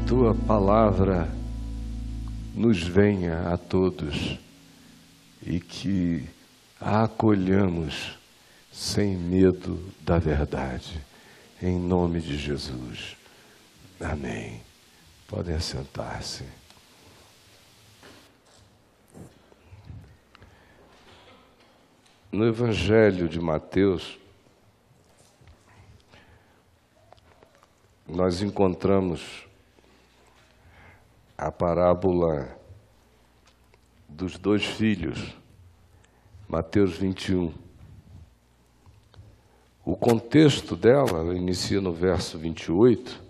Tua palavra nos venha a todos e que a acolhamos sem medo da verdade, em nome de Jesus. Amém. Podem assentar-se. No Evangelho de Mateus, nós encontramos a parábola dos dois filhos, Mateus 21. O contexto dela, ela inicia no verso 28,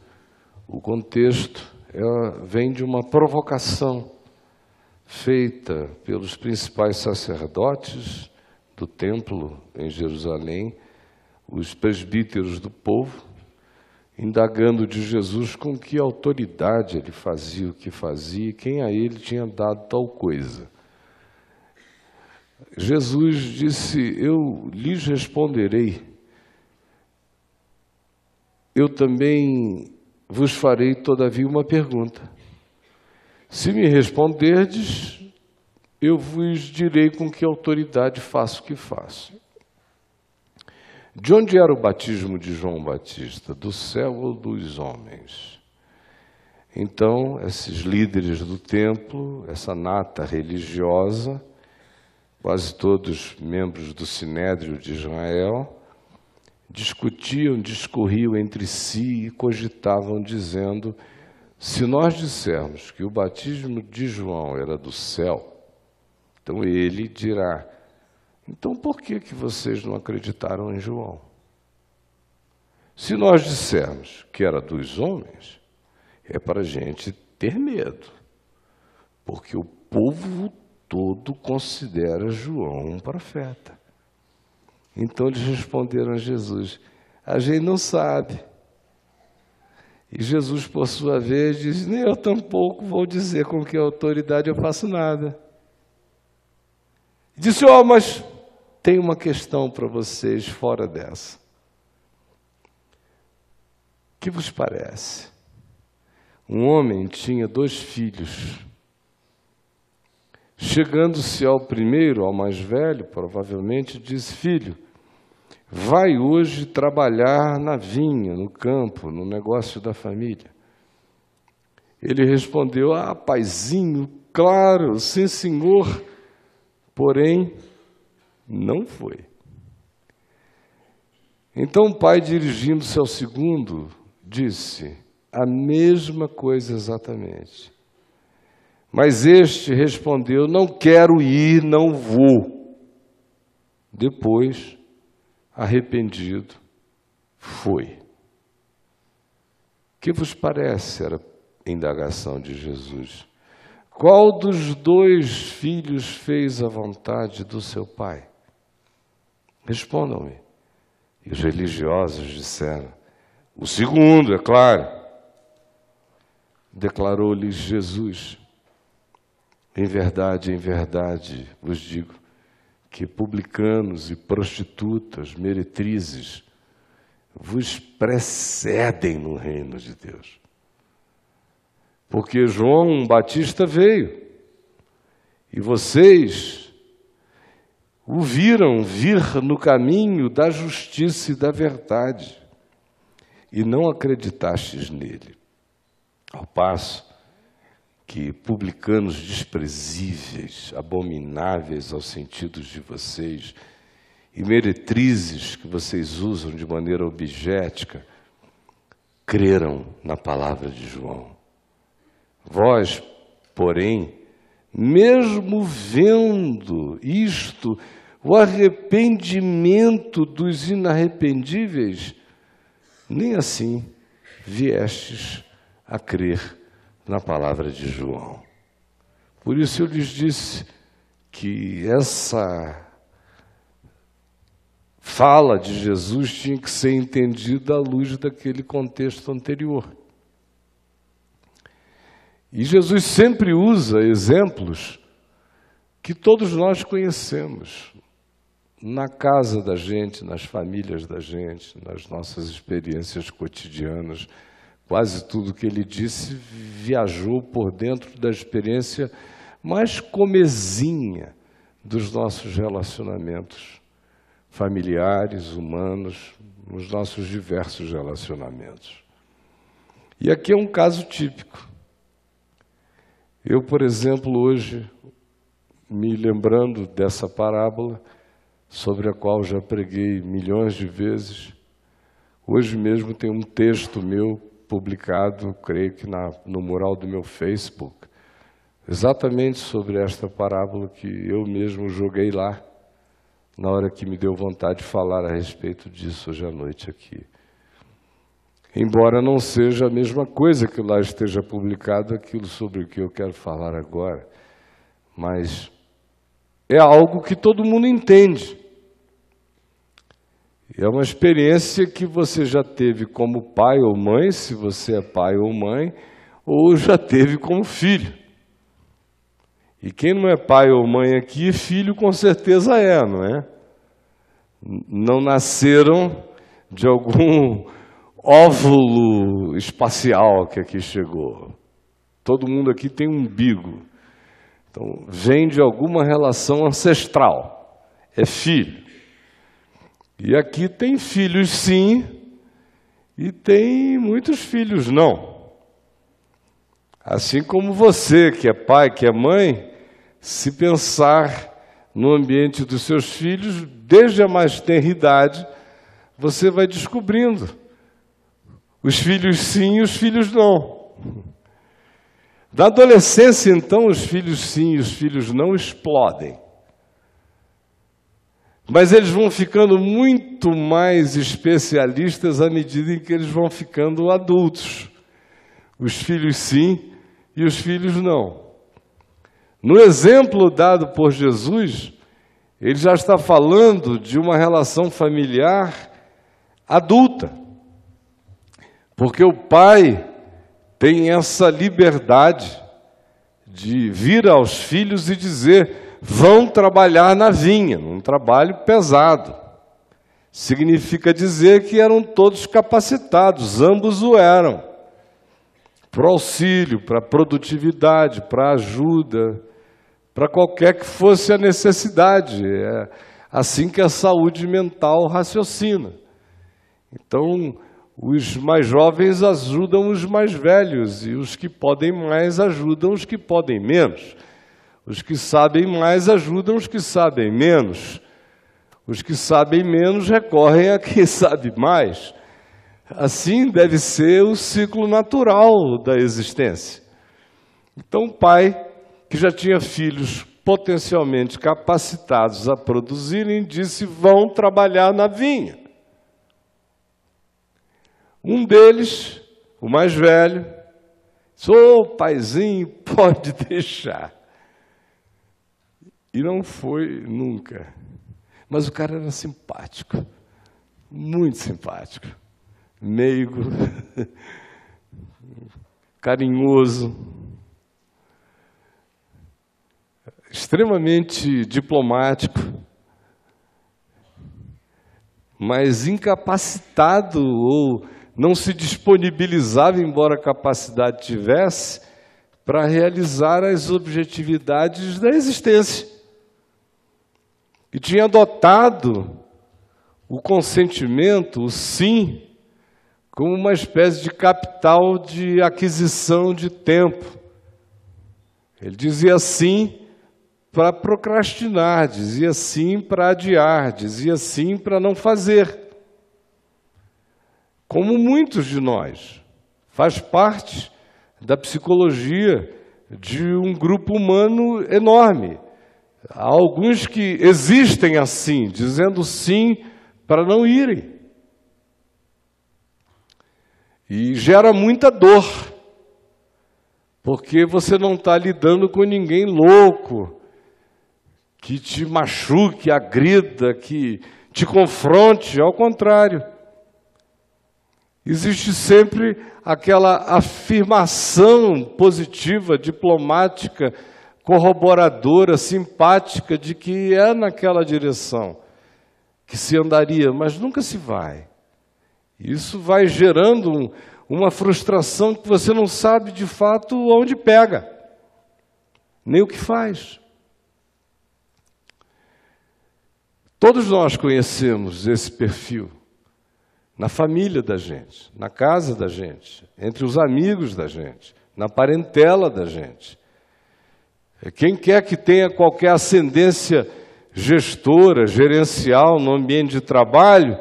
o contexto vem de uma provocação feita pelos principais sacerdotes do templo em Jerusalém, os presbíteros do povo, indagando de Jesus com que autoridade ele fazia o que fazia e quem a ele tinha dado tal coisa. Jesus disse: eu lhes responderei, eu também vos farei todavia uma pergunta. Se me responderdes, eu vos direi com que autoridade faço o que faço. De onde era o batismo de João Batista? Do céu ou dos homens? Então, esses líderes do templo, essa nata religiosa, quase todos membros do Sinédrio de Israel, discutiam, discorriam entre si e cogitavam, dizendo: se nós dissermos que o batismo de João era do céu, então ele dirá: então por que vocês não acreditaram em João? Se nós dissermos que era dos homens, é para a gente ter medo, porque o povo todo considera João um profeta. Então eles responderam a Jesus: a gente não sabe. E Jesus, por sua vez, diz: nem eu tampouco vou dizer com que autoridade eu faço nada. Disse: mas tem uma questão para vocês fora dessa. O que vos parece? Um homem tinha 2 filhos. Chegando-se ao primeiro, ao mais velho, provavelmente, disse: filho, vai hoje trabalhar na vinha, no campo, no negócio da família. Ele respondeu: paizinho, claro, sim, senhor. Porém, não foi. Então o pai, dirigindo-se ao segundo, disse a mesma coisa exatamente. Mas este respondeu: não quero ir, não vou. Depois, arrependido, foi. Que vos parece? Era a indagação de Jesus. Qual dos 2 filhos fez a vontade do seu pai? Respondam-me. E os religiosos disseram: o segundo, é claro. Declarou-lhes Jesus: em verdade, vos digo que publicanos e prostitutas, meretrizes, vos precedem no reino de Deus. Porque João Batista veio, e vocês o viram vir no caminho da justiça e da verdade, e não acreditastes nele. Ao passo que publicanos desprezíveis, abomináveis aos sentidos de vocês, e meretrizes que vocês usam de maneira objetica, creram na palavra de João. Vós, porém, mesmo vendo isto, o arrependimento dos inarrependíveis, nem assim viestes a crer na palavra de João. Por isso eu lhes disse que essa fala de Jesus tinha que ser entendida à luz daquele contexto anterior. E Jesus sempre usa exemplos que todos nós conhecemos na casa da gente, nas famílias da gente, nas nossas experiências cotidianas quase tudo que ele disse viajou por dentro da experiência mais comezinha dos nossos relacionamentos familiares, humanos, nos nossos diversos relacionamentos. E aqui é um caso típico. Eu, por exemplo, hoje, me lembrando dessa parábola, sobre a qual já preguei milhões de vezes, hoje mesmo tem um texto meu publicado, creio que no mural do meu Facebook, exatamente sobre esta parábola que eu mesmo joguei lá, na hora que me deu vontade de falar a respeito disso hoje à noite aqui. Embora não seja a mesma coisa que lá esteja publicado aquilo sobre o que eu quero falar agora, mas é algo que todo mundo entende. É uma experiência que você já teve como pai ou mãe, se você é pai ou mãe, ou já teve como filho. E quem não é pai ou mãe aqui, filho com certeza é, não é? Não nasceram de algum óvulo espacial que aqui chegou. Todo mundo aqui tem um umbigo. Então, vem de alguma relação ancestral. É filho. E aqui tem filhos sim, e tem muitos filhos não. Assim como você, que é pai, que é mãe, se pensar no ambiente dos seus filhos, desde a mais tenra idade, você vai descobrindo os filhos sim e os filhos não. Da adolescência, então, os filhos sim e os filhos não explodem. Mas eles vão ficando muito mais especialistas à medida em que eles vão ficando adultos. Os filhos sim e os filhos não. No exemplo dado por Jesus, ele já está falando de uma relação familiar adulta. Porque o pai tem essa liberdade de vir aos filhos e dizer: vão trabalhar na vinha, um trabalho pesado. Significa dizer que eram todos capacitados, ambos o eram, para o auxílio, para a produtividade, para a ajuda, para qualquer que fosse a necessidade. É assim que a saúde mental raciocina. Então, os mais jovens ajudam os mais velhos, e os que podem mais ajudam os que podem menos. Os que sabem mais ajudam os que sabem menos. Os que sabem menos recorrem a quem sabe mais. Assim deve ser o ciclo natural da existência. Então, o pai, que já tinha filhos potencialmente capacitados a produzirem, disse: vão trabalhar na vinha. Um deles, o mais velho, disse: ô paizinho, pode deixar. E não foi nunca. Mas o cara era simpático, muito simpático, meigo, carinhoso, extremamente diplomático, mas incapacitado ou não se disponibilizava, embora a capacidade tivesse, para realizar as objetividades da existência. E tinha adotado o consentimento, o sim, como uma espécie de capital de aquisição de tempo. Ele dizia sim para procrastinar, dizia sim para adiar, dizia sim para não fazer. Como muitos de nós, faz parte da psicologia de um grupo humano enorme. Há alguns que existem assim, dizendo sim para não irem. E gera muita dor, porque você não está lidando com ninguém louco, que te machuque, agrida, que te confronte, ao contrário. Existe sempre aquela afirmação positiva, diplomática, corroboradora, simpática, de que é naquela direção que se andaria, mas nunca se vai. Isso vai gerando uma frustração que você não sabe de fato onde pega, nem o que faz. Todos nós conhecemos esse perfil na família da gente, na casa da gente, entre os amigos da gente, na parentela da gente. Quem quer que tenha qualquer ascendência gestora, gerencial no ambiente de trabalho,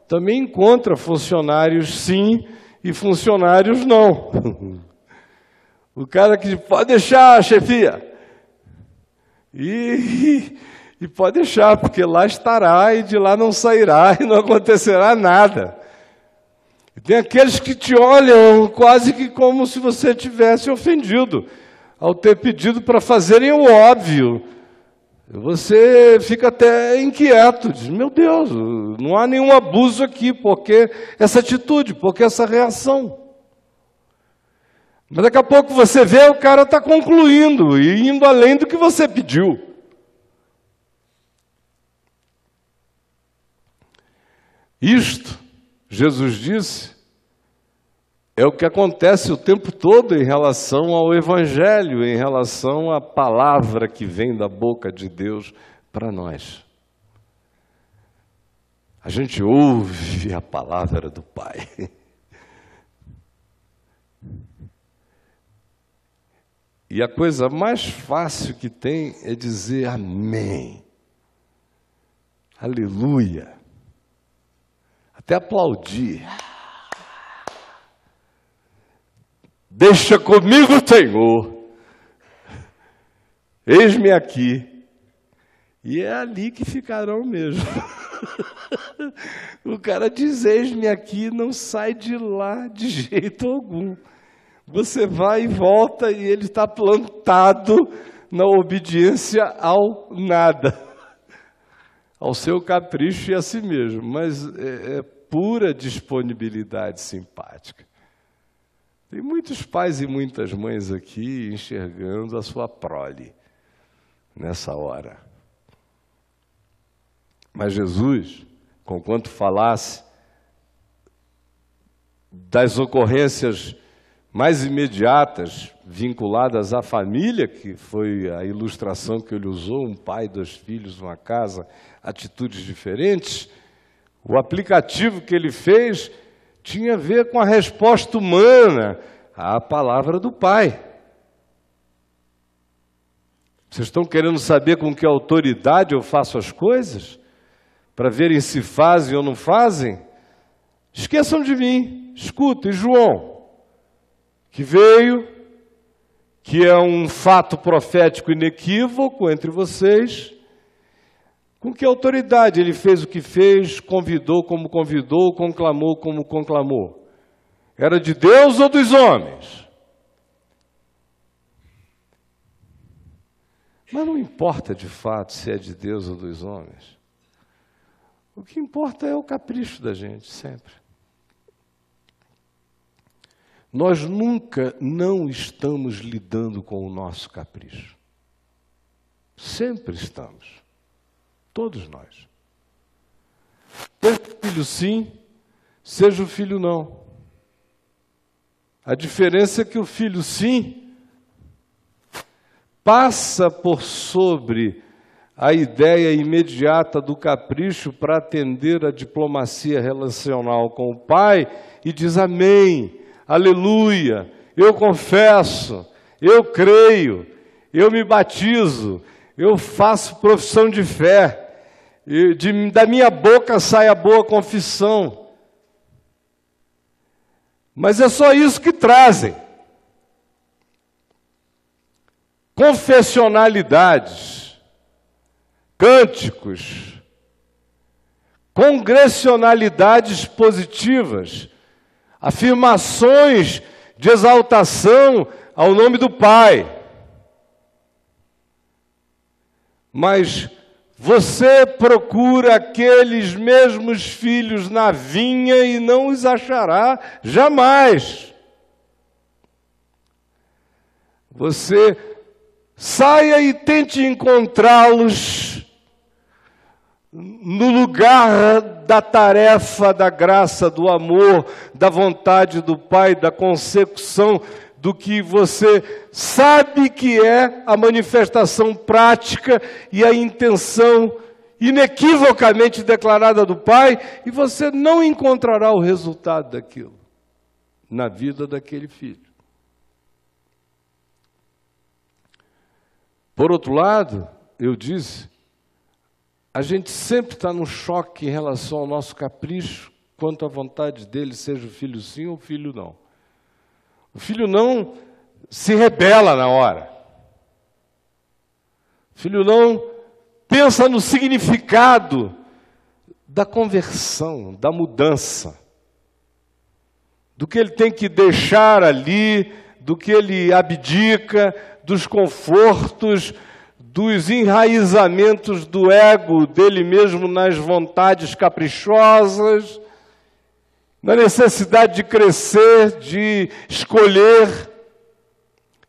também encontra funcionários sim e funcionários não. O cara que pode deixar, chefia. E pode deixar, porque lá estará e de lá não sairá e não acontecerá nada. E tem aqueles que te olham quase que como se você tivesse ofendido ao ter pedido para fazerem o óbvio. Você fica até inquieto, diz, meu Deus, não há nenhum abuso aqui, porque essa atitude, porque essa reação. Mas daqui a pouco você vê, o cara está concluindo e indo além do que você pediu. Isto, Jesus disse, é o que acontece o tempo todo em relação ao Evangelho, em relação à palavra que vem da boca de Deus para nós. A gente ouve a palavra do Pai. E a coisa mais fácil que tem é dizer amém. Aleluia. Até aplaudir. Deixa comigo, Senhor. Eis-me aqui. E é ali que ficarão mesmo. O cara diz, eis-me aqui, não sai de lá de jeito algum. Você vai e volta e ele está plantado na obediência ao nada. Ao seu capricho e a si mesmo. Mas é pura disponibilidade simpática. Tem muitos pais e muitas mães aqui enxergando a sua prole nessa hora. Mas Jesus, conquanto falasse das ocorrências mais imediatas vinculadas à família, que foi a ilustração que ele usou, um pai, 2 filhos, uma casa, atitudes diferentes, o aplicativo que ele fez tinha a ver com a resposta humana à palavra do Pai. Vocês estão querendo saber com que autoridade eu faço as coisas? Para verem se fazem ou não fazem? Esqueçam de mim. Escutem, João, que veio, que é um fato profético inequívoco entre vocês. Com que autoridade ele fez o que fez, convidou como convidou, conclamou como conclamou? Era de Deus ou dos homens? Mas não importa de fato se é de Deus ou dos homens. O que importa é o capricho da gente, sempre. Nós nunca não estamos lidando com o nosso capricho. Sempre estamos. Todos nós. Seja o filho sim, seja o filho não. A diferença é que o filho sim passa por sobre a ideia imediata do capricho para atender a diplomacia relacional com o pai e diz amém, aleluia, eu confesso, eu creio, eu me batizo, eu faço profissão de fé, da minha boca sai a boa confissão. Mas é só isso que trazem. Confessionalidades, cânticos, congressionalidades positivas, afirmações de exaltação ao nome do Pai. Mas você procura aqueles mesmos filhos na vinha e não os achará jamais. Você saia e tente encontrá-los no lugar da tarefa, da graça, do amor, da vontade do Pai, da consecução do que você sabe que é a manifestação prática e a intenção inequivocamente declarada do Pai, e você não encontrará o resultado daquilo na vida daquele filho. Por outro lado, eu disse, a gente sempre está num choque em relação ao nosso capricho, quanto à vontade dele, seja o filho sim ou o filho não. O filho não se rebela na hora. O filho não pensa no significado da conversão, da mudança, do que ele tem que deixar ali, do que ele abdica, dos confortos, dos enraizamentos do ego dele mesmo nas vontades caprichosas, na necessidade de crescer, de escolher,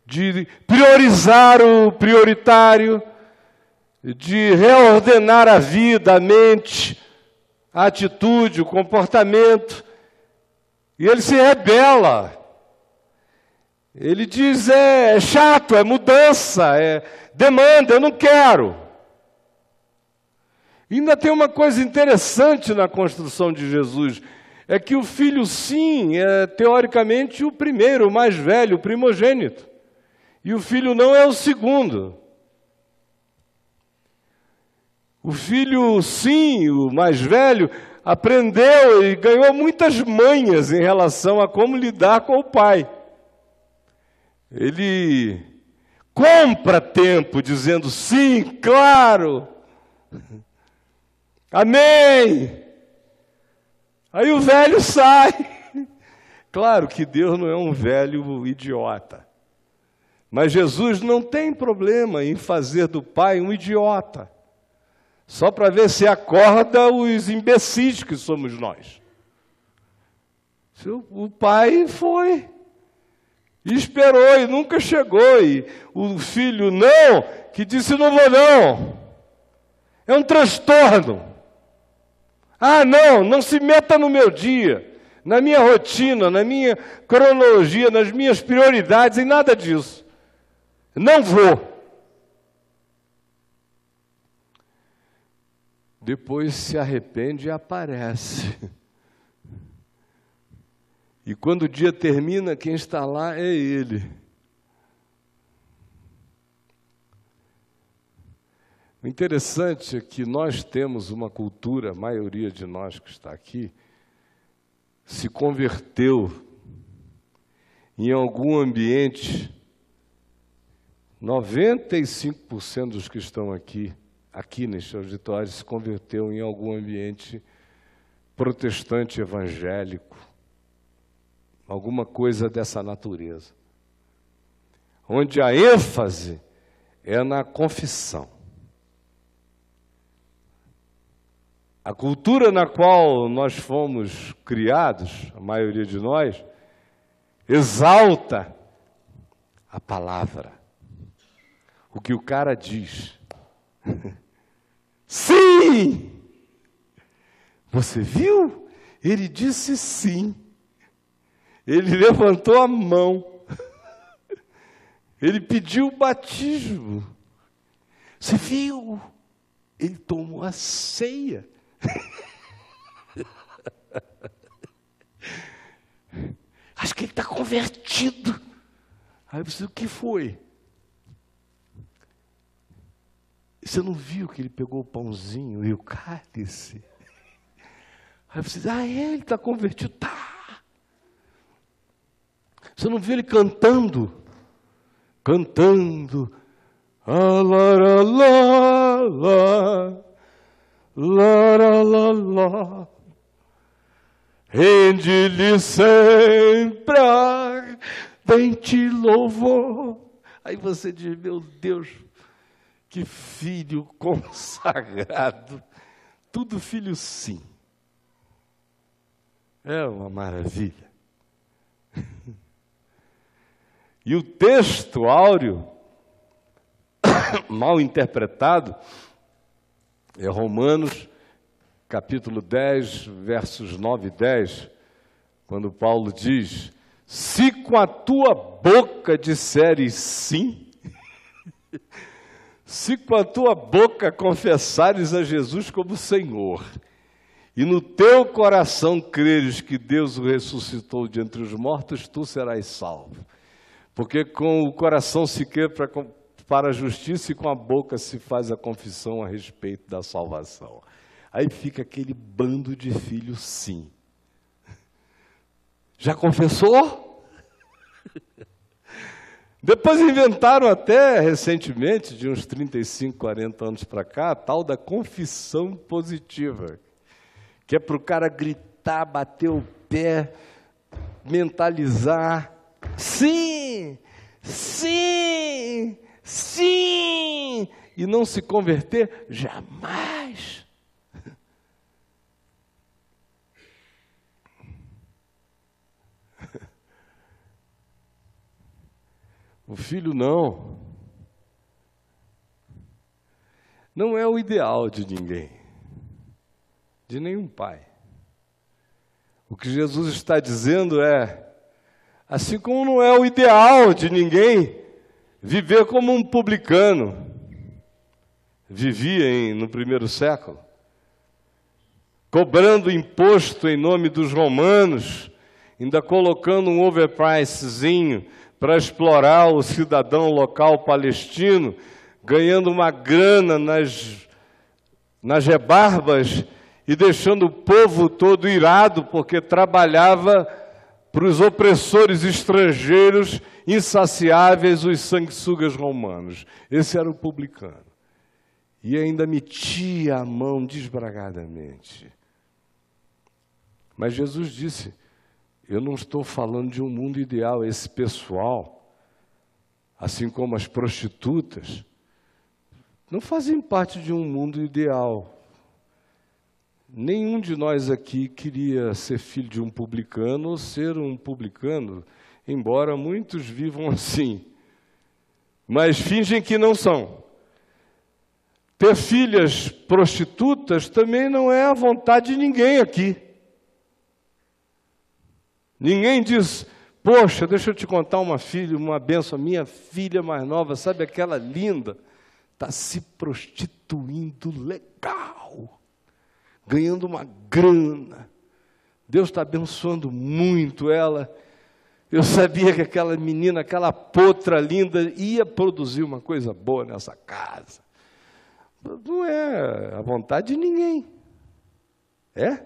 de priorizar o prioritário, de reordenar a vida, a mente, a atitude, o comportamento. E ele se rebela. Ele diz, é chato, é mudança, é demanda, eu não quero. E ainda tem uma coisa interessante na construção de Jesus, é que o filho sim é teoricamente o primeiro, o mais velho, o primogênito. E o filho não é o segundo. O filho sim, o mais velho, aprendeu e ganhou muitas manhas em relação a como lidar com o pai. Ele compra tempo dizendo sim, claro, amém. Aí o velho sai. Claro que Deus não é um velho idiota. Mas Jesus não tem problema em fazer do pai um idiota. Só para ver se acorda os imbecis que somos nós. O pai foi. E esperou e nunca chegou. E o filho não, que disse não vou não. É um transtorno. Ah, não se meta no meu dia, na minha rotina, na minha cronologia, nas minhas prioridades, e nada disso. Não vou. Depois se arrepende e aparece. E quando o dia termina, quem está lá é ele. O interessante é que nós temos uma cultura, a maioria de nós que está aqui, se converteu em algum ambiente, 95% dos que estão aqui neste auditório, se converteu em algum ambiente protestante evangélico, alguma coisa dessa natureza, onde a ênfase é na confissão. A cultura na qual nós fomos criados, a maioria de nós, exalta a palavra, o que o cara diz. Sim! Você viu? Ele disse sim. Ele levantou a mão. Ele pediu o batismo. Você viu? Ele tomou a ceia. Acho que ele está convertido. Aí você, o que foi? Você não viu que ele pegou o pãozinho e o cálice? Aí você diz, ele está convertido. Tá. Você não viu ele cantando? Cantando. Rende-lhe sempre ardente louvor. Aí você diz, meu Deus, que filho consagrado. Tudo filho sim. É uma maravilha. E o texto áureo, mal interpretado, é Romanos capítulo 10, versos 9 e 10, quando Paulo diz: se com a tua boca disseres sim, se com a tua boca confessares a Jesus como Senhor, e no teu coração creres que Deus o ressuscitou de entre os mortos, tu serás salvo. Porque com o coração se crê para a justiça e com a boca se faz a confissão a respeito da salvação. Aí fica aquele bando de filhos sim. Já confessou? Depois inventaram até recentemente, de uns 35, 40 anos para cá, a tal da confissão positiva, que é para o cara gritar, bater o pé, mentalizar, sim, sim, sim, e não se converter jamais. O filho não é o ideal de ninguém, de nenhum pai. O que Jesus está dizendo é, assim como não é o ideal de ninguém viver como um publicano vivia no primeiro século, cobrando imposto em nome dos romanos, ainda colocando um overpricezinho para explorar o cidadão local palestino, ganhando uma grana nas rebarbas e deixando o povo todo irado, porque trabalhava para os opressores estrangeiros insaciáveis, os sanguessugas romanos. Esse era o publicano. E ainda metia a mão desbragadamente. Mas Jesus disse: eu não estou falando de um mundo ideal. Esse pessoal, assim como as prostitutas, não fazem parte de um mundo ideal. Nenhum de nós aqui queria ser filho de um publicano ou ser um publicano, embora muitos vivam assim. Mas fingem que não são. Ter filhas prostitutas também não é a vontade de ninguém aqui. Ninguém diz: poxa, deixa eu te contar uma bênção, minha filha mais nova, sabe aquela linda, está se prostituindo legal, ganhando uma grana, Deus está abençoando muito ela. Eu sabia que aquela menina, aquela potra linda, ia produzir uma coisa boa nessa casa. Não é a vontade de ninguém. É?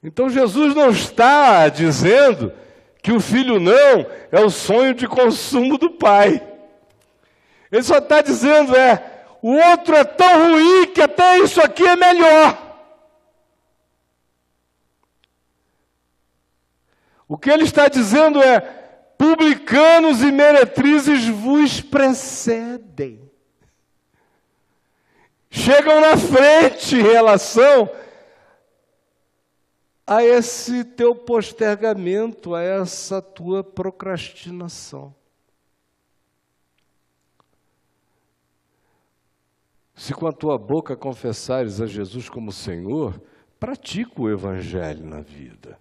Então Jesus não está dizendo que o filho não é o sonho de consumo do pai. Ele só está dizendo o outro é tão ruim que até isso aqui é melhor. O que ele está dizendo é: publicanos e meretrizes vos precedem. Chegam na frente em relação a esse teu postergamento, a essa tua procrastinação. Se com a tua boca confessares a Jesus como Senhor, pratica o Evangelho na vida.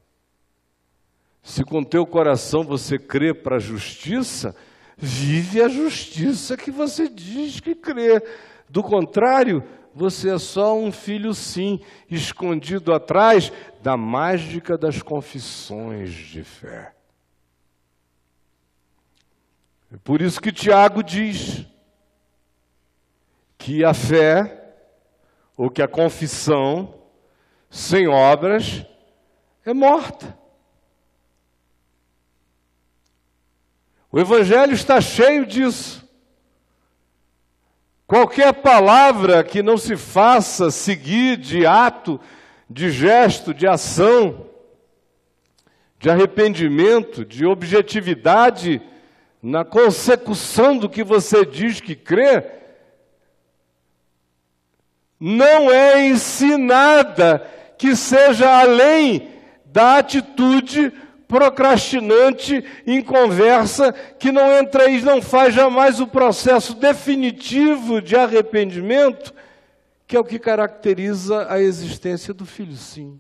Se com teu coração você crê para a justiça, vive a justiça que você diz que crê. Do contrário, você é só um filho sim, escondido atrás da mágica das confissões de fé. É por isso que Tiago diz que a fé, ou que a confissão, sem obras, é morta. O Evangelho está cheio disso. Qualquer palavra que não se faça seguir de ato, de gesto, de ação, de arrependimento, de objetividade na consecução do que você diz que crê, não é ensinada que seja além da atitude procrastinante, em conversa, que não entra aí, não faz jamais o processo definitivo de arrependimento, que é o que caracteriza a existência do Filho Sim.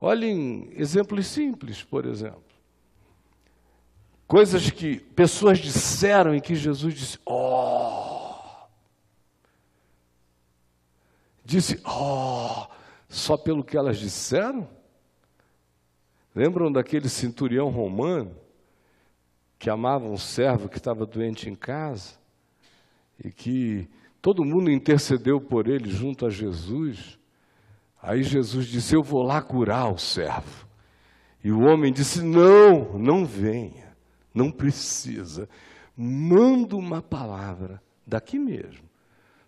Olhem exemplos simples, por exemplo. Coisas que pessoas disseram e que Jesus disse, disse, só pelo que elas disseram? Lembram daquele centurião romano que amava um servo que estava doente em casa e que todo mundo intercedeu por ele junto a Jesus? Aí Jesus disse, eu vou lá curar o servo. E o homem disse, não, não venha, não precisa. Manda uma palavra daqui mesmo.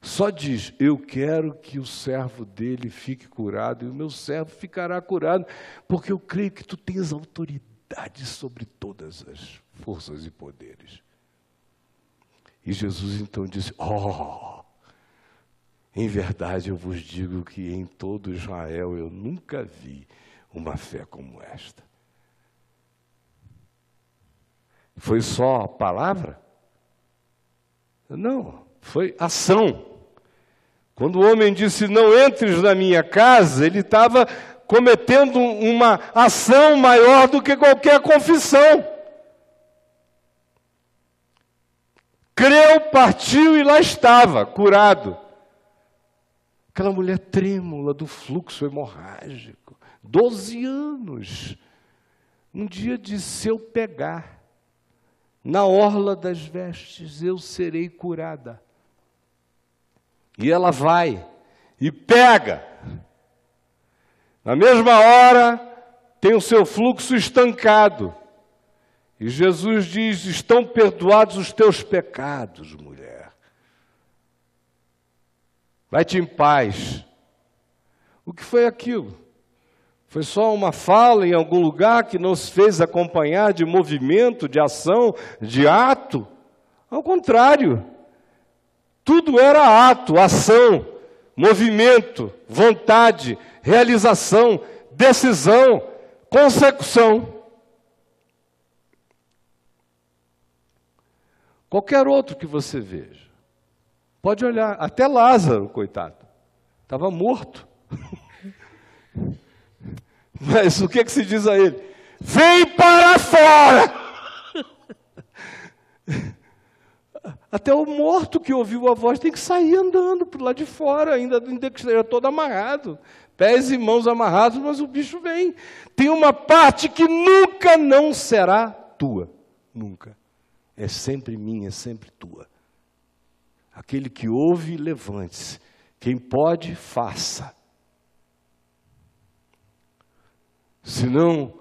Só diz, eu quero que o servo dele fique curado e o meu servo ficará curado, porque eu creio que tu tens autoridade sobre todas as forças e poderes. E Jesus então disse, em verdade eu vos digo que em todo Israel eu nunca vi uma fé como esta. Foi só a palavra? Não, foi ação. Quando o homem disse, não entres na minha casa, ele estava cometendo uma ação maior do que qualquer confissão. Creu, partiu e lá estava, curado. Aquela mulher trêmula do fluxo hemorrágico, 12 anos. Um dia disse, se eu pegar na orla das vestes, eu serei curada. E ela vai e pega. Na mesma hora, tem o seu fluxo estancado. E Jesus diz, estão perdoados os teus pecados, mulher. Vai-te em paz. O que foi aquilo? Foi só uma fala em algum lugar que não se fez acompanhar de movimento, de ação, de ato? Ao contrário. Tudo era ato, ação, movimento, vontade, realização, decisão, consecução. Qualquer outro que você veja. Pode olhar, até Lázaro, coitado, estava morto. Mas o que se diz a ele? Vem para fora! Até o morto que ouviu a voz tem que sair andando para o lado de fora, ainda que esteja todo amarrado. Pés e mãos amarrados, mas o bicho vem. Tem uma parte que nunca não será tua. Nunca. É sempre minha, é sempre tua. Aquele que ouve, levante-se. Quem pode, faça. Senão,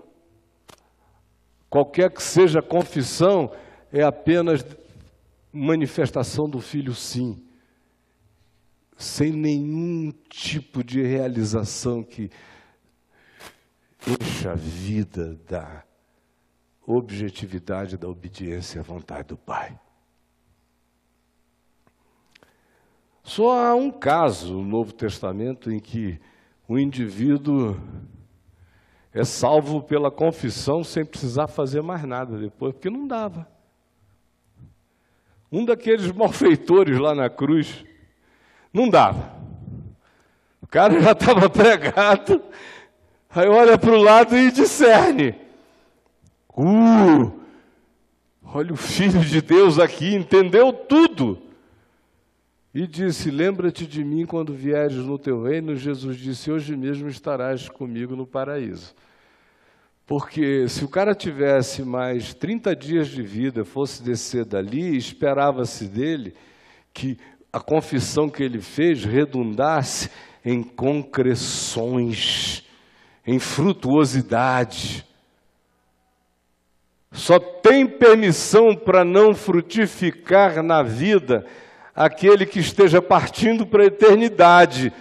qualquer que seja a confissão, é apenas manifestação do Filho Sim, sem nenhum tipo de realização que encha a vida da objetividade, da obediência à vontade do Pai. Só há um caso no Novo Testamento em que o indivíduo é salvo pela confissão sem precisar fazer mais nada depois, porque não dava. Um daqueles malfeitores lá na cruz, não dava. O cara já estava pregado, aí olha para o lado e discerne. Olha o Filho de Deus aqui, entendeu tudo. E disse, lembra-te de mim quando vieres no teu reino. Jesus disse, hoje mesmo estarás comigo no paraíso. Porque se o cara tivesse mais 30 dias de vida, fosse descer dali, esperava-se dele que a confissão que ele fez redundasse em concreções, em frutuosidade. Só tem permissão para não frutificar na vida aquele que esteja partindo para a eternidade,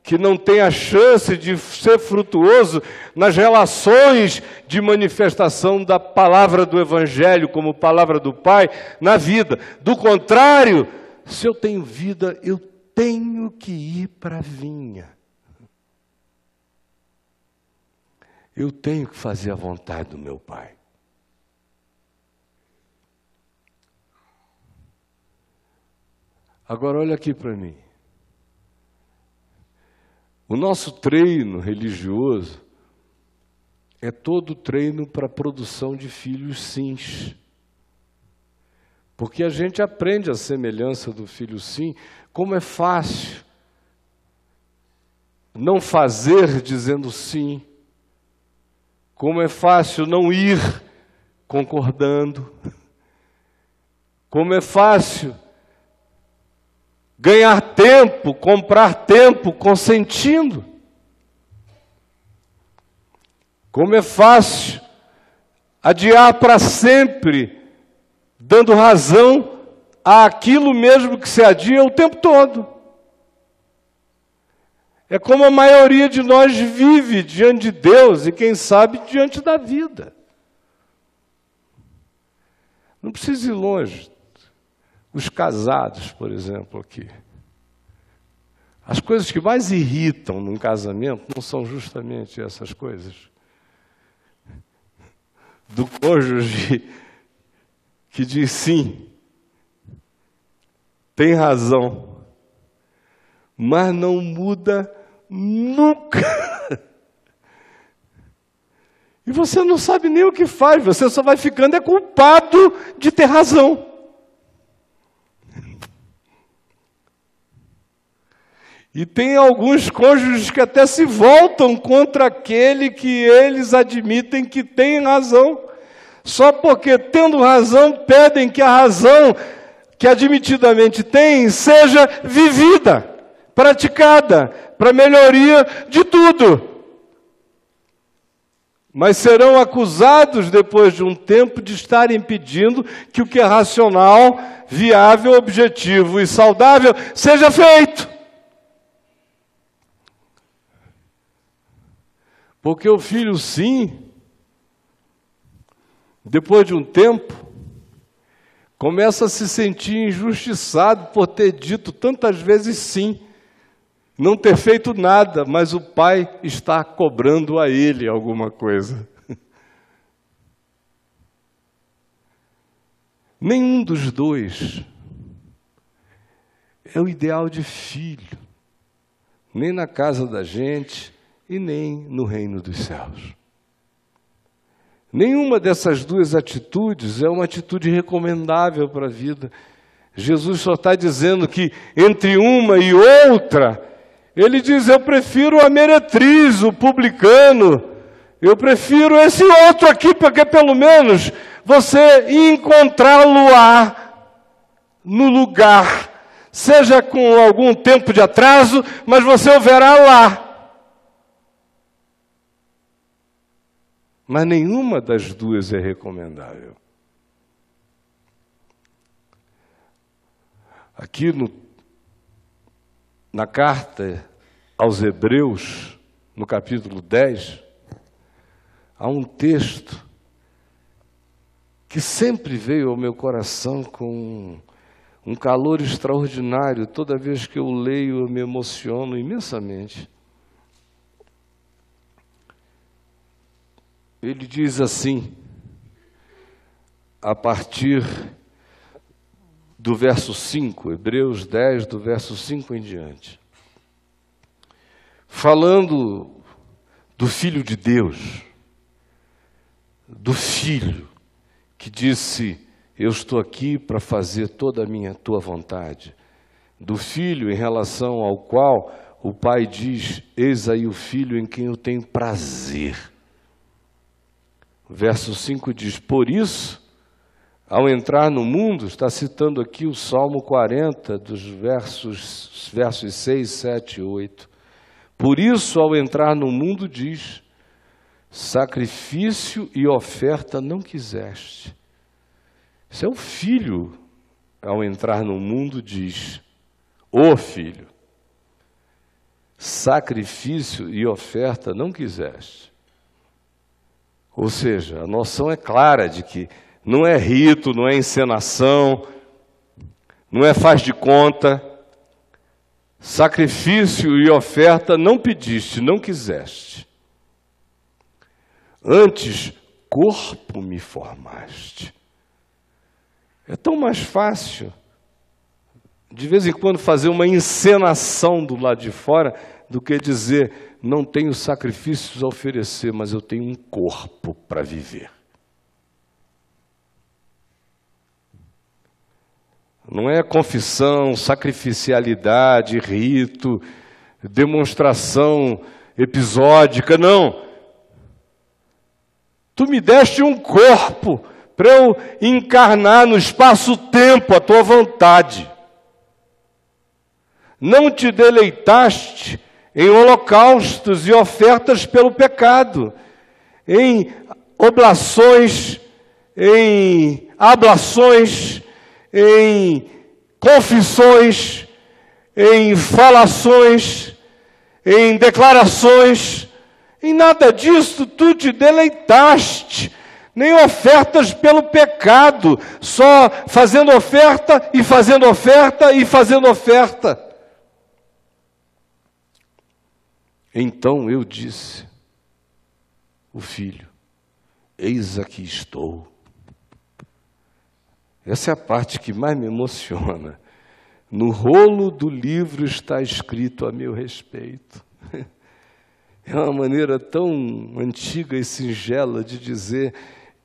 que não tem a chance de ser frutuoso nas relações de manifestação da palavra do Evangelho, como palavra do Pai, na vida. Do contrário, se eu tenho vida, eu tenho que ir para a vinha. Eu tenho que fazer a vontade do meu Pai. Agora olha aqui para mim. O nosso treino religioso é todo treino para a produção de filhos sims. Porque a gente aprende a semelhança do filho sim, como é fácil não fazer dizendo sim, como é fácil não ir concordando, como é fácil ganhar tempo, comprar tempo consentindo, como é fácil adiar para sempre, dando razão àquilo mesmo que se adia o tempo todo. É como a maioria de nós vive diante de Deus e, quem sabe, diante da vida. Não precisa ir longe. Os casados, por exemplo, aqui. As coisas que mais irritam num casamento não são justamente essas coisas. Do cônjuge que diz sim, tem razão, mas não muda nunca. E você não sabe nem o que faz, você só vai ficando culpado de ter razão. E tem alguns cônjuges que até se voltam contra aquele que eles admitem que tem razão. Só porque, tendo razão, pedem que a razão que admitidamente tem seja vivida, praticada, para melhoria de tudo. Mas serão acusados, depois de um tempo, de estarem pedindo que o que é racional, viável, objetivo e saudável seja feito. Porque o filho, sim, depois de um tempo, começa a se sentir injustiçado por ter dito tantas vezes sim, não ter feito nada, mas o pai está cobrando a ele alguma coisa. Nenhum dos dois é o ideal de filho, nem na casa da gente e nem no reino dos céus. Nenhuma dessas duas atitudes é uma atitude recomendável para a vida. Jesus só está dizendo que entre uma e outra, ele diz, eu prefiro a meretriz, o publicano, eu prefiro esse outro aqui, porque pelo menos você encontrá-lo-á no lugar, seja com algum tempo de atraso, mas você o verá lá. Mas nenhuma das duas é recomendável. Aqui na carta aos Hebreus, no capítulo 10, há um texto que sempre veio ao meu coração com um calor extraordinário. Toda vez que eu leio, eu me emociono imensamente. Ele diz assim, a partir do verso 5, Hebreus 10, do verso 5 em diante. Falando do Filho de Deus, do Filho que disse, eu estou aqui para fazer toda a tua vontade. Do Filho em relação ao qual o Pai diz, eis aí o Filho em quem eu tenho prazer. Verso 5 diz, por isso, ao entrar no mundo, está citando aqui o Salmo 40, dos versos 6, 7 e 8. Por isso, ao entrar no mundo, diz, sacrifício e oferta não quiseste. Isso é o Filho, ao entrar no mundo, diz, o Filho, sacrifício e oferta não quiseste. Ou seja, a noção é clara de que não é rito, não é encenação, não é faz de conta. Sacrifício e oferta não pediste, não quiseste. Antes, corpo me formaste. É tão mais fácil de vez em quando fazer uma encenação do lado de fora, do que dizer, não tenho sacrifícios a oferecer, mas eu tenho um corpo para viver. Não é confissão, sacrificialidade, rito, demonstração episódica, não. Tu me deste um corpo para eu encarnar no espaço-tempo a tua vontade. Não te deleitaste em holocaustos e ofertas pelo pecado, em oblações, em ablações, em confissões, em falações, em declarações. Em nada disso tu te deleitaste, nem ofertas pelo pecado, só fazendo oferta e fazendo oferta e fazendo oferta. Então eu disse, o filho, eis aqui estou. Essa é a parte que mais me emociona. No rolo do livro está escrito a meu respeito. É uma maneira tão antiga e singela de dizer,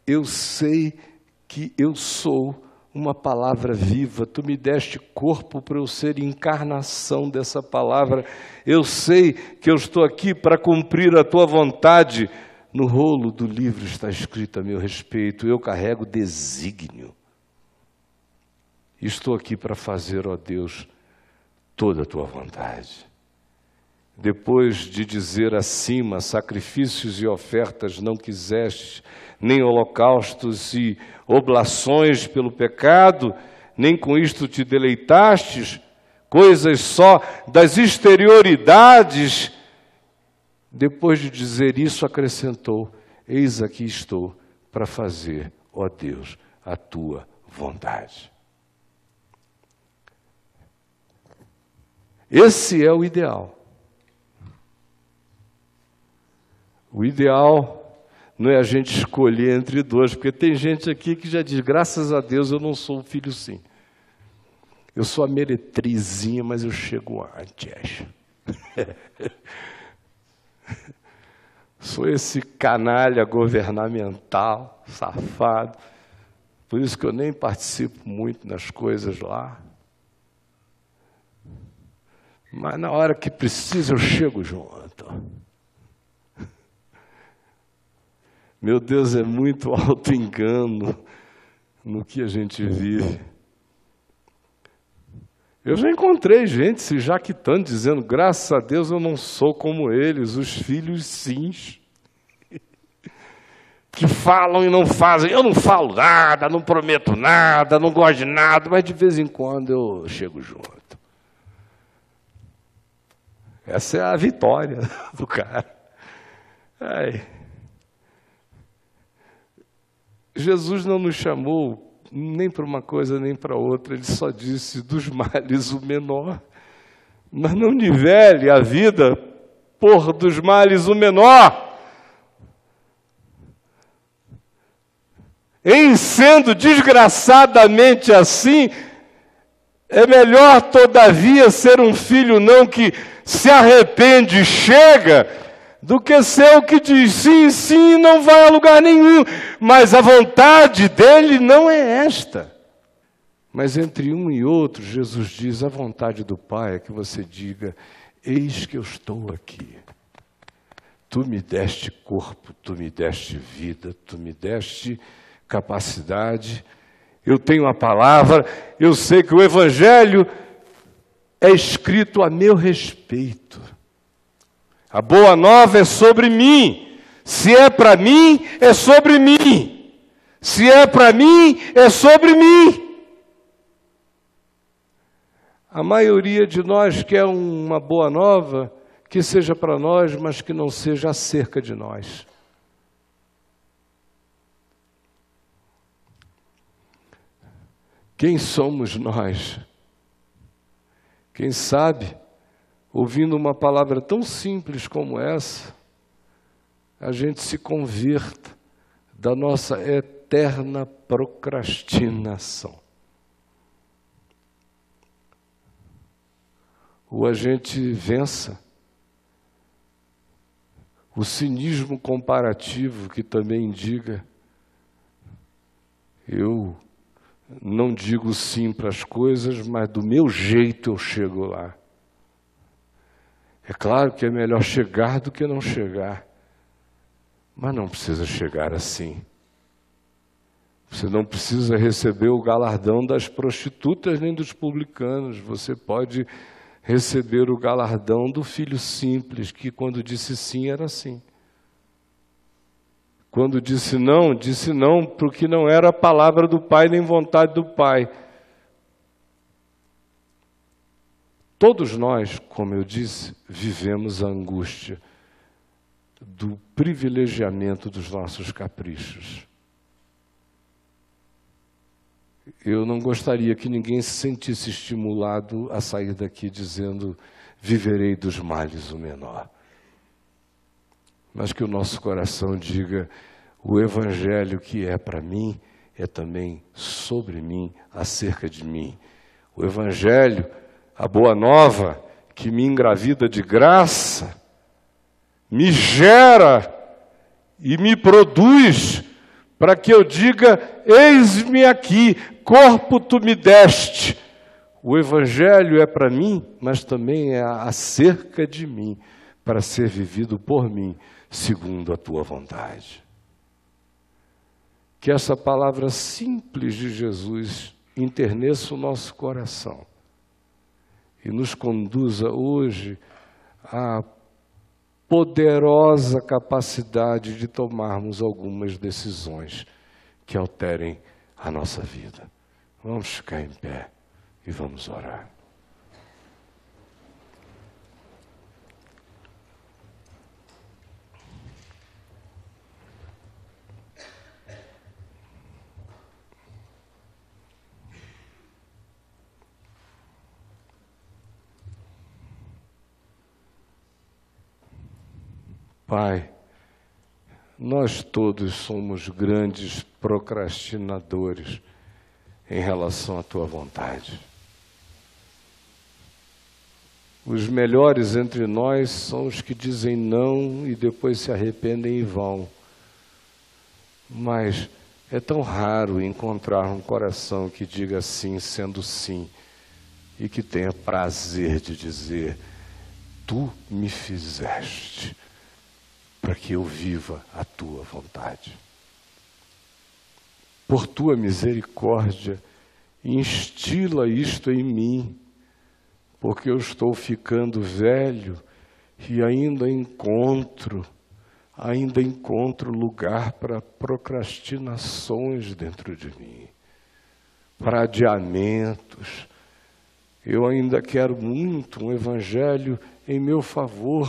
eu sei que eu sou uma palavra viva, tu me deste corpo para eu ser encarnação dessa palavra, eu sei que eu estou aqui para cumprir a tua vontade. No rolo do livro está escrito a meu respeito, eu carrego desígnio. Estou aqui para fazer, ó Deus, toda a tua vontade. Depois de dizer acima, sacrifícios e ofertas não quiseste, nem holocaustos e oblações pelo pecado, nem com isto te deleitastes, coisas só das exterioridades. Depois de dizer isso, acrescentou, eis aqui estou para fazer, ó Deus, a tua vontade. Esse é o ideal. O ideal não é a gente escolher entre dois, porque tem gente aqui que já diz, graças a Deus eu não sou um filho sim. Eu sou a meretrizinha, mas eu chego antes. Sou esse canalha governamental, safado. Por isso que eu nem participo muito nas coisas lá. Mas na hora que precisa eu chego junto. Meu Deus, é muito auto-engano no que a gente vive. Eu já encontrei gente se jactando, dizendo, graças a Deus eu não sou como eles, os filhos sims. Que falam e não fazem. Eu não falo nada, não prometo nada, não gosto de nada, mas de vez em quando eu chego junto. Essa é a vitória do cara. Ai. Jesus não nos chamou nem para uma coisa nem para outra, ele só disse dos males o menor. Mas não nivele a vida por dos males o menor. Em sendo desgraçadamente assim, é melhor todavia ser um filho não que se arrepende e chega, do que ser o que diz sim, sim, e não vai a lugar nenhum. Mas a vontade dele não é esta. Mas entre um e outro, Jesus diz, a vontade do Pai é que você diga, eis que eu estou aqui. Tu me deste corpo, tu me deste vida, tu me deste capacidade, eu tenho a palavra, eu sei que o Evangelho é escrito a meu respeito. A boa nova é sobre mim. Se é para mim, é sobre mim. Se é para mim, é sobre mim. A maioria de nós quer uma boa nova que seja para nós, mas que não seja acerca de nós. Quem somos nós? Quem sabe, ouvindo uma palavra tão simples como essa, a gente se converta da nossa eterna procrastinação. ou a gente vença o cinismo comparativo que também diga: eu não digo sim para as coisas, mas do meu jeito eu chego lá. É claro que é melhor chegar do que não chegar, mas não precisa chegar assim. Você não precisa receber o galardão das prostitutas nem dos publicanos. Você pode receber o galardão do filho simples, que quando disse sim era sim. Quando disse não porque não era a palavra do Pai nem vontade do Pai. Todos nós, como eu disse, vivemos a angústia do privilegiamento dos nossos caprichos. Eu não gostaria que ninguém se sentisse estimulado a sair daqui dizendo: viverei dos males o menor. Mas que o nosso coração diga: o Evangelho que é para mim é também sobre mim, acerca de mim. O Evangelho, a boa nova, que me engravida de graça, me gera e me produz para que eu diga: eis-me aqui, corpo tu me deste. O Evangelho é para mim, mas também é acerca de mim, para ser vivido por mim, segundo a tua vontade. Que essa palavra simples de Jesus enterneça o nosso coração e nos conduza hoje à poderosa capacidade de tomarmos algumas decisões que alterem a nossa vida. Vamos ficar em pé e vamos orar. Pai, nós todos somos grandes procrastinadores em relação à tua vontade. Os melhores entre nós são os que dizem não e depois se arrependem e vão. Mas é tão raro encontrar um coração que diga sim sendo sim e que tenha prazer de dizer: tu me fizeste para que eu viva a tua vontade. Por tua misericórdia, instila isto em mim, porque eu estou ficando velho e ainda encontro lugar para procrastinações dentro de mim, para adiamentos. Eu ainda quero muito um evangelho em meu favor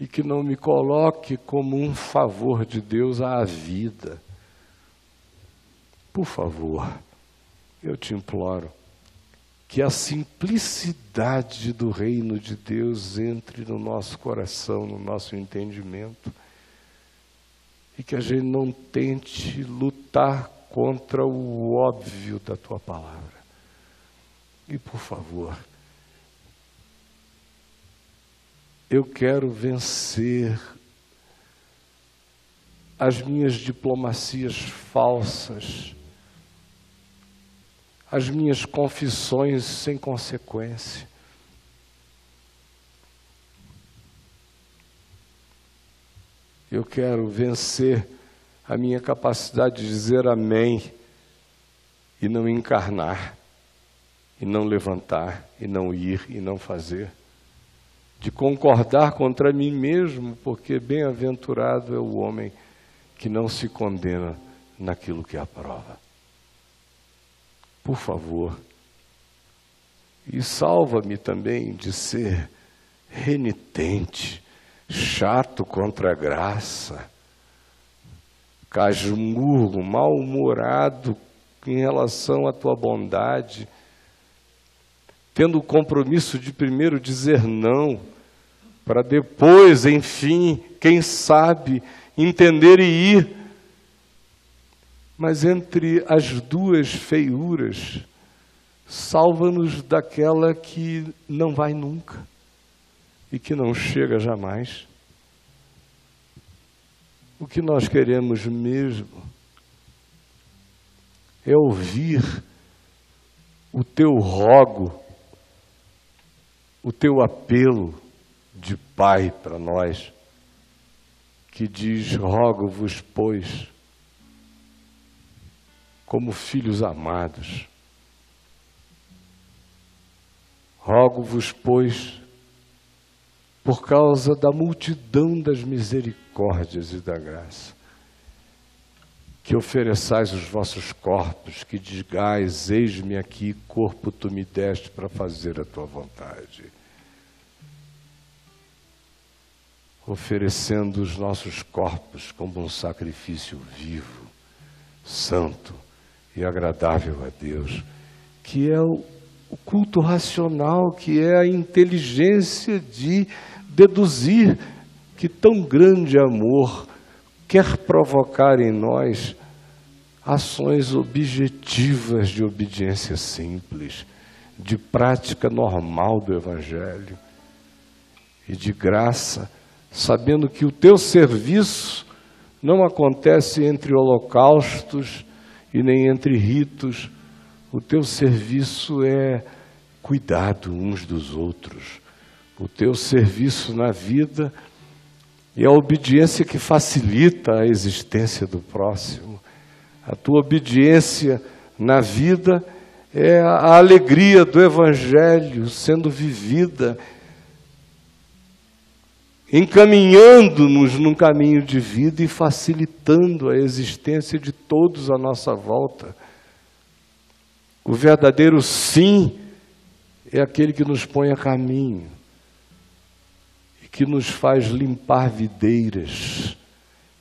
e que não me coloque como um favor de Deus à vida. Por favor, eu te imploro que a simplicidade do reino de Deus entre no nosso coração, no nosso entendimento, e que a gente não tente lutar contra o óbvio da tua palavra. E por favor, eu quero vencer as minhas diplomacias falsas, as minhas confissões sem consequência. Eu quero vencer a minha capacidade de dizer amém e não encarnar, e não levantar, e não ir, e não fazer. De concordar contra mim mesmo, porque bem-aventurado é o homem que não se condena naquilo que aprova. Por favor, e salva-me também de ser renitente, chato contra a graça, casmurro, mal-humorado em relação à tua bondade, tendo o compromisso de primeiro dizer não, para depois, enfim, quem sabe, entender e ir. Mas entre as duas feiuras, Salva-nos daquela que não vai nunca e que não chega jamais. O que nós queremos mesmo é ouvir o teu rogo, o teu apelo de Pai para nós, que diz: rogo-vos, pois, como filhos amados. Rogo-vos, pois, por causa da multidão das misericórdias e da graça, que ofereçais os vossos corpos, que digais: eis-me aqui, corpo tu me deste para fazer a tua vontade. Oferecendo os nossos corpos como um sacrifício vivo, santo e agradável a Deus, que é o culto racional, que é a inteligência de deduzir que tão grande amor quer provocar em nós ações objetivas de obediência simples, de prática normal do Evangelho e de graça, sabendo que o teu serviço não acontece entre holocaustos e nem entre ritos. O teu serviço é cuidado uns dos outros. O teu serviço na vida é a obediência que facilita a existência do próximo. A tua obediência na vida é a alegria do Evangelho sendo vivida, encaminhando-nos num caminho de vida e facilitando a existência de todos à nossa volta. O verdadeiro sim é aquele que nos põe a caminho e que nos faz limpar videiras,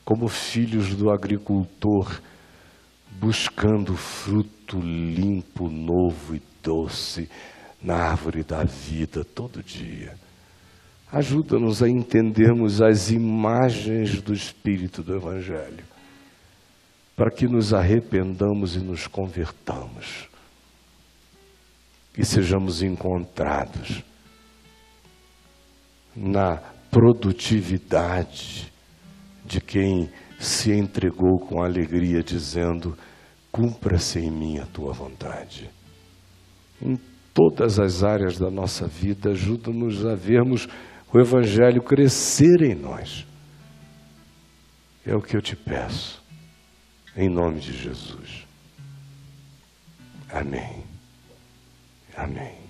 como filhos do agricultor, buscando fruto limpo, novo e doce na árvore da vida todo dia. Ajuda-nos a entendermos as imagens do Espírito do Evangelho, para que nos arrependamos e nos convertamos, e sejamos encontrados na produtividade de quem se entregou com alegria, dizendo: cumpra-se em mim a tua vontade. Em todas as áreas da nossa vida, ajuda-nos a vermos o Evangelho crescer em nós. É o que eu te peço, em nome de Jesus. Amém. Amém.